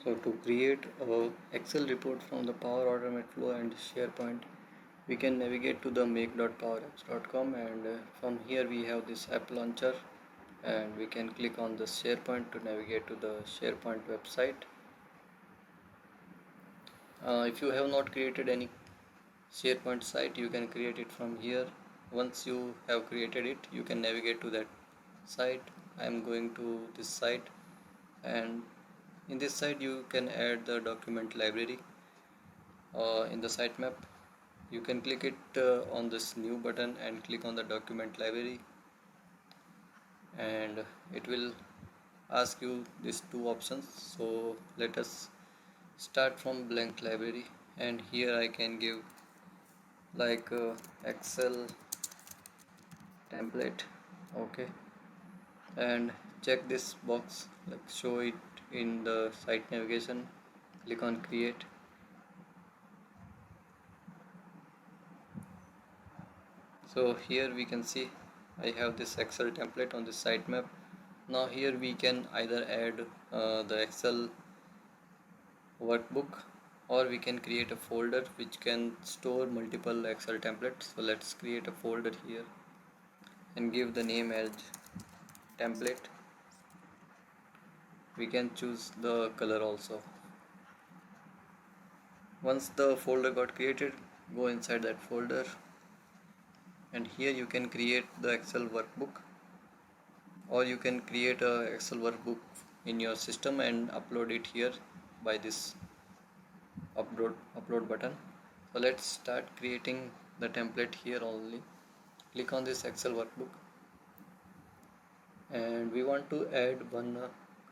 So to create a Excel report from the Power Automate flow and SharePoint, we can navigate to the make.powerapps.com, and from here we have this app launcher, and we can click on the SharePoint to navigate to the SharePoint website. If you have not created any SharePoint site, you can create it from here. Once you have created it, you can navigate to that site. I am going to this site, and in this site you can add the document library in the sitemap. You can click it on this new button and click on the document library, and it will ask you these two options. So let us start from blank library, and here I can give like Excel template. Okay, and check this box, like show it in the site navigation. Click on create. So here we can see I have this Excel template on the sitemap. Now here we can either add the Excel workbook, or we can create a folder which can store multiple Excel templates. So let's create a folder here and give the name as template. We can choose the color also. Once the folder got created, go inside that folder, and here you can create the Excel workbook, or you can create a Excel workbook in your system and upload it here by this upload button. So let's start creating the template here only. Click on this Excel workbook, and we want to add one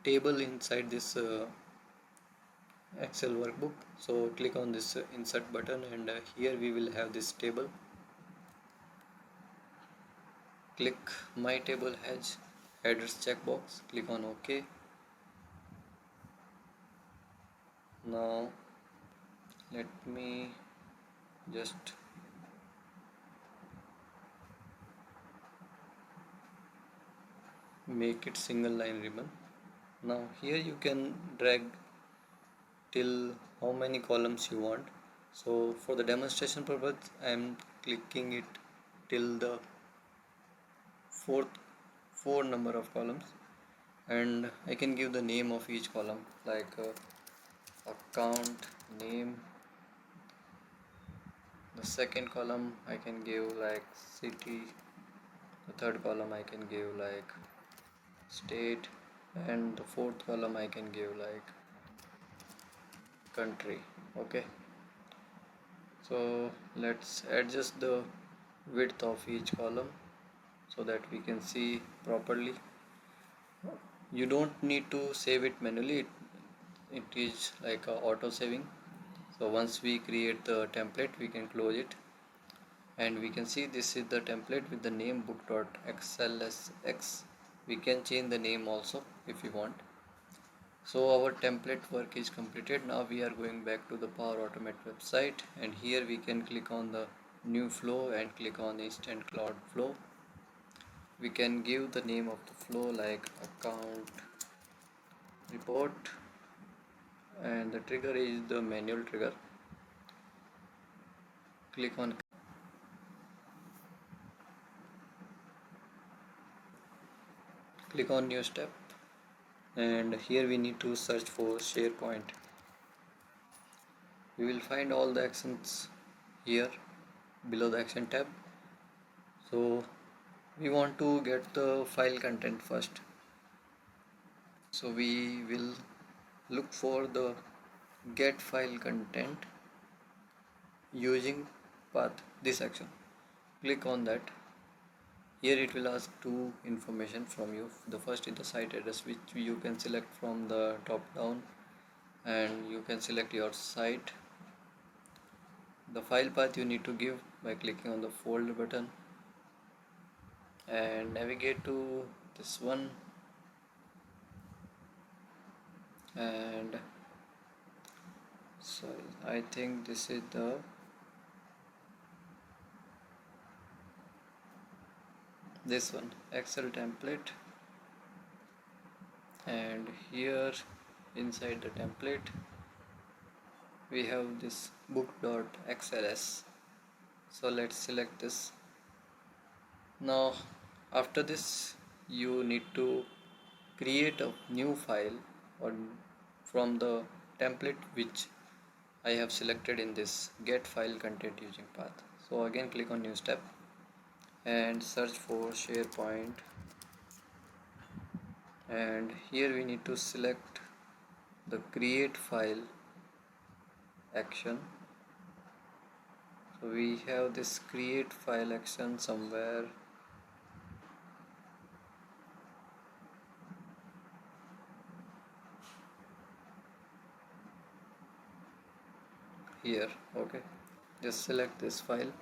table inside this Excel workbook. So click on this insert button, and here we will have this table. Click my table has headers checkbox, click on OK. Now let me just make it single line ribbon. Now here you can drag till how many columns you want. So for the demonstration purpose, I am clicking it till the four number of columns, and I can give the name of each column, like account name. The second column I can give like city, the third column I can give like state, and the fourth column I can give like country. Okay, so let's adjust the width of each column so that we can see properly. You don't need to save it manually, it is like auto saving. So once we create the template, we can close it, and we can see this is the template with the name book.xlsx. We can change the name also if we want. So our template work is completed. Now we are going back to the Power Automate website, and here we can click on the new flow and click on instant cloud flow. We can give the name of the flow like account report, and the trigger is the manual trigger. Click on new step, and here we need to search for SharePoint. We will find all the actions here below the action tab. So we want to get the file content first, so we will look for the get file content using path, this action. Click on that. Here it will ask two information from you. The first is the site address, which you can select from the top down, and you can select your site. The file path you need to give by clicking on the folder button and navigate to this one, and sorry, I think this is this one, Excel template, and here inside the template we have this book.xls. So let's select this. Now after this you need to create a new file or from the template which I have selected in this get file content using path. So again click on new step and search for SharePoint, and here we need to select the create file action. So we have this create file action somewhere here. Okay, just select this file,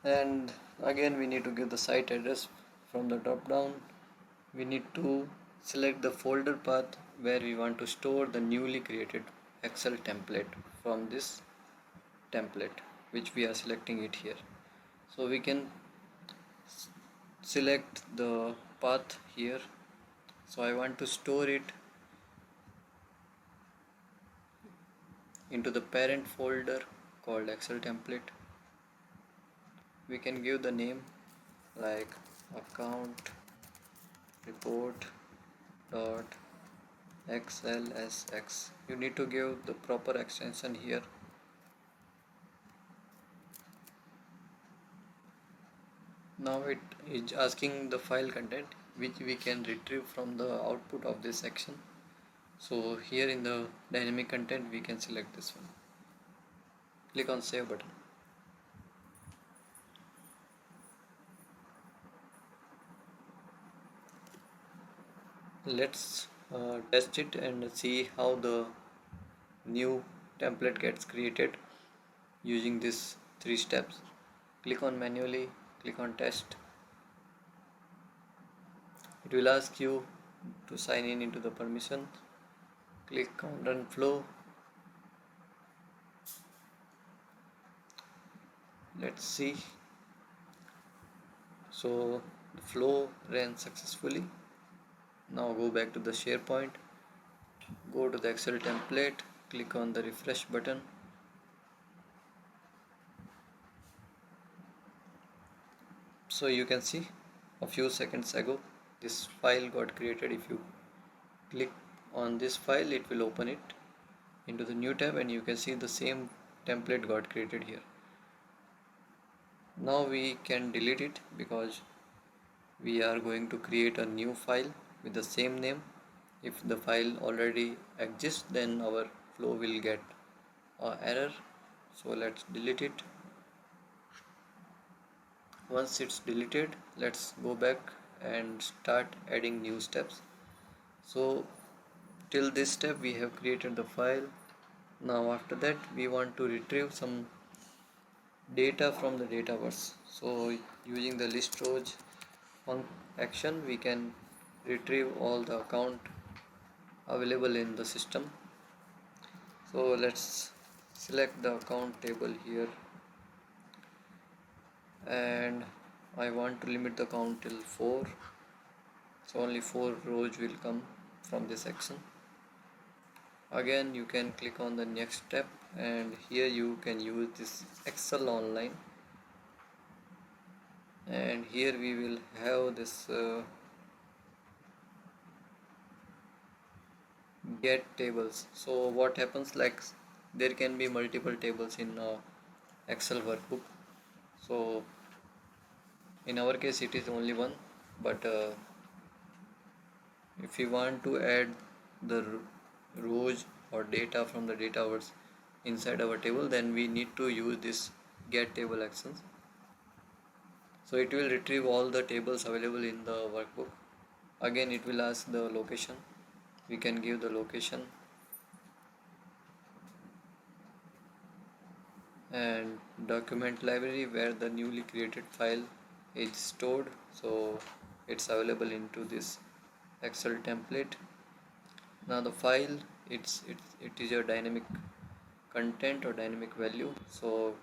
and again we need to give the site address. From the drop down we need to select the folder path where we want to store the newly created Excel template from this template which we are selecting it here. So we can select the path here. So I want to store it into the parent folder called Excel template. We can give the name like account report dot xlsx. You need to give the proper extension here. Now it is asking the file content which we can retrieve from the output of this section. So here in the dynamic content we can select this one. Click on save button. Let's test it and see how the new template gets created using these 3 steps. Click on manually, click on test. It will ask you to sign in into the permission. Click on run flow. Let's see. So the flow ran successfully. Now go back to the SharePoint, go to the Excel template, click on the refresh button. So you can see a few seconds ago this file got created. If you click on this file it will open it into the new tab and you can see the same template got created here. Now we can delete it because we are going to create a new file with the same name. If the file already exists then our flow will get an error. So let's delete it. Once it's deleted, let's go back and start adding new steps. So till this step we have created the file. Now after that we want to retrieve some data from the dataverse. So using the list rows action we can retrieve all the account available in the system. So let's select the account table here, and I want to limit the count till 4. So only 4 rows will come from this section. Again you can click on the next step and here you can use this Excel online, and here we will have this get tables. So what happens, like there can be multiple tables in Excel workbook. So in our case it is only one, but if you want to add the rows or data from the dataverse inside our table, then we need to use this get table actions. So it will retrieve all the tables available in the workbook. Again it will ask the location. We can give the location and document library where the newly created file is stored. So it's available into this Excel template. Now the file it is a dynamic content or dynamic value. So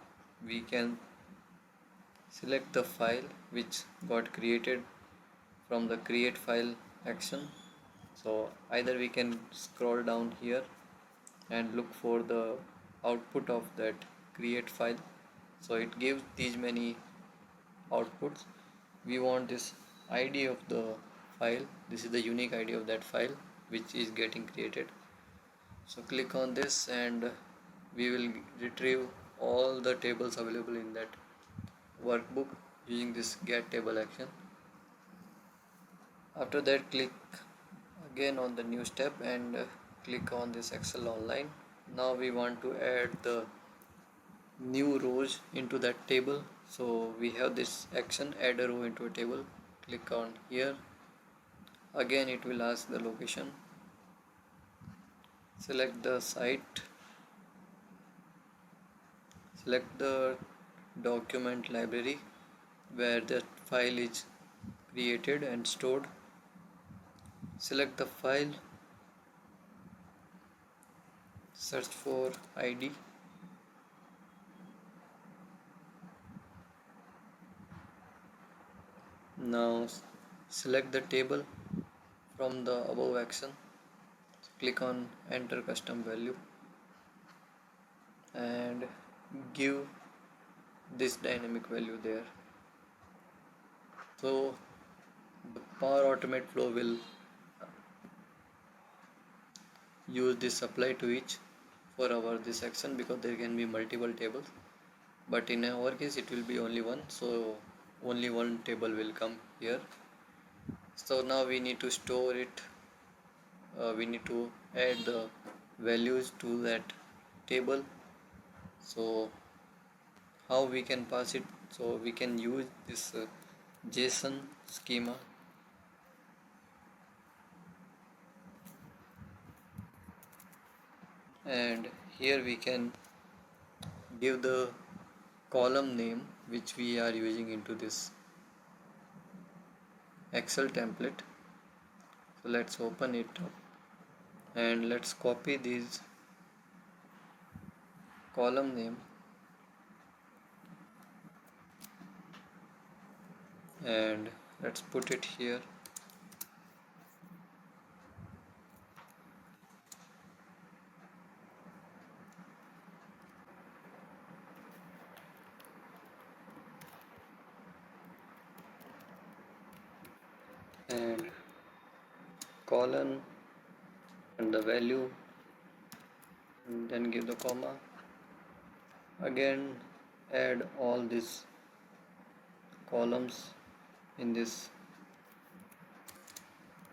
we can select the file which got created from the create file action. So either we can scroll down here and look for the output of that create file. So it gives these many outputs. We want this ID of the file. This is the unique ID of that file which is getting created. So click on this and we will retrieve all the tables available in that workbook using this get table action. After that, click again on the new step and click on this Excel online. Now we want to add the new rows into that table. So we have this action add a row into a table. Click on here. Again it will ask the location. Select the site. Select the document library where that file is created and stored. Select the file. Search for ID. Now select the table from the above action. Click on enter custom value and give this dynamic value there. So the Power Automate flow will use this apply to each for our this action because there can be multiple tables, but in our case it will be only one, so only one table will come here. So now we need to store it. We need to add the values to that table. So how we can pass it? So we can use this JSON schema, and here we can give the column name which we are using into this Excel template. So let's open it up and let's copy this column name and let's put it here. And colon and the value, and then give the comma. Again add all these columns in this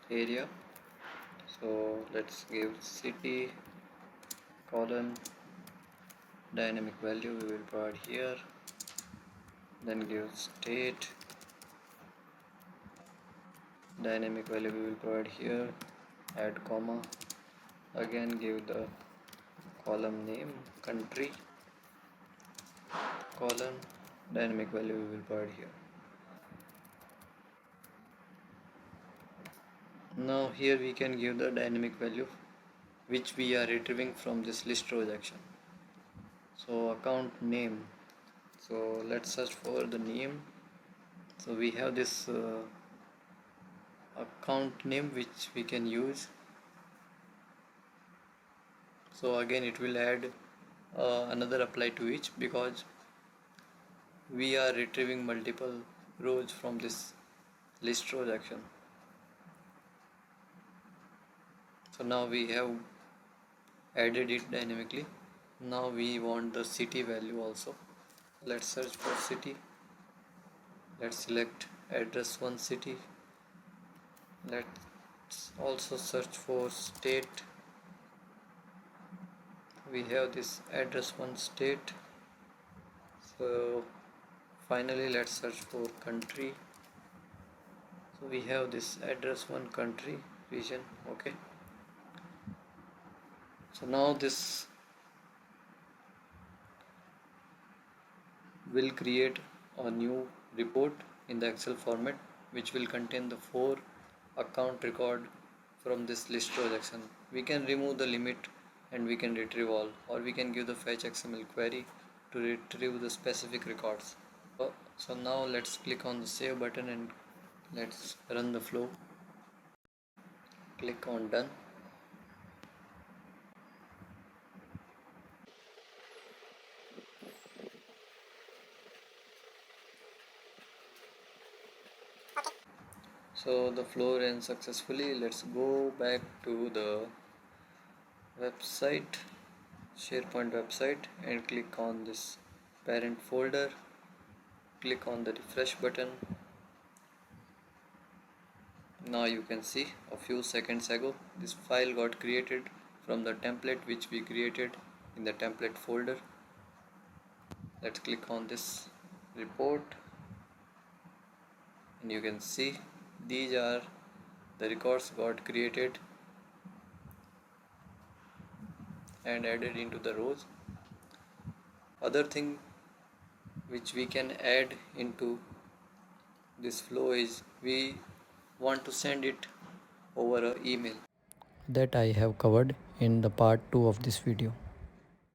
area. So let's give city colon dynamic value we will provide here, then give state dynamic value we will provide here, add comma, again give the column name country colon dynamic value we will provide here. Now here we can give the dynamic value which we are retrieving from this list rows action. So account name, so let's search for the name. So we have this account name which we can use. So again it will add another apply to each because we are retrieving multiple rows from this list rows action. So now we have added it dynamically. Now we want the city value also. Let's search for city. Let's select address 1 city. Let's also search for state. We have this address 1 state. So finally let's search for country. So we have this address 1 country region. Okay, so now this will create a new report in the Excel format which will contain the 4 account record from this list row action. We can remove the limit and we can retrieve all, or we can give the fetch XML query to retrieve the specific records. So now let's click on the save button and let's run the flow. Click on done. So the flow ran successfully. Let's go back to the website, SharePoint website, and click on this parent folder. Click on the refresh button. Now you can see a few seconds ago this file got created from the template which we created in the template folder. Let's click on this report and you can see these are the records got created and added into the rows. Other thing which we can add into this flow is we want to send it over an email. That I have covered in the part 2 of this video.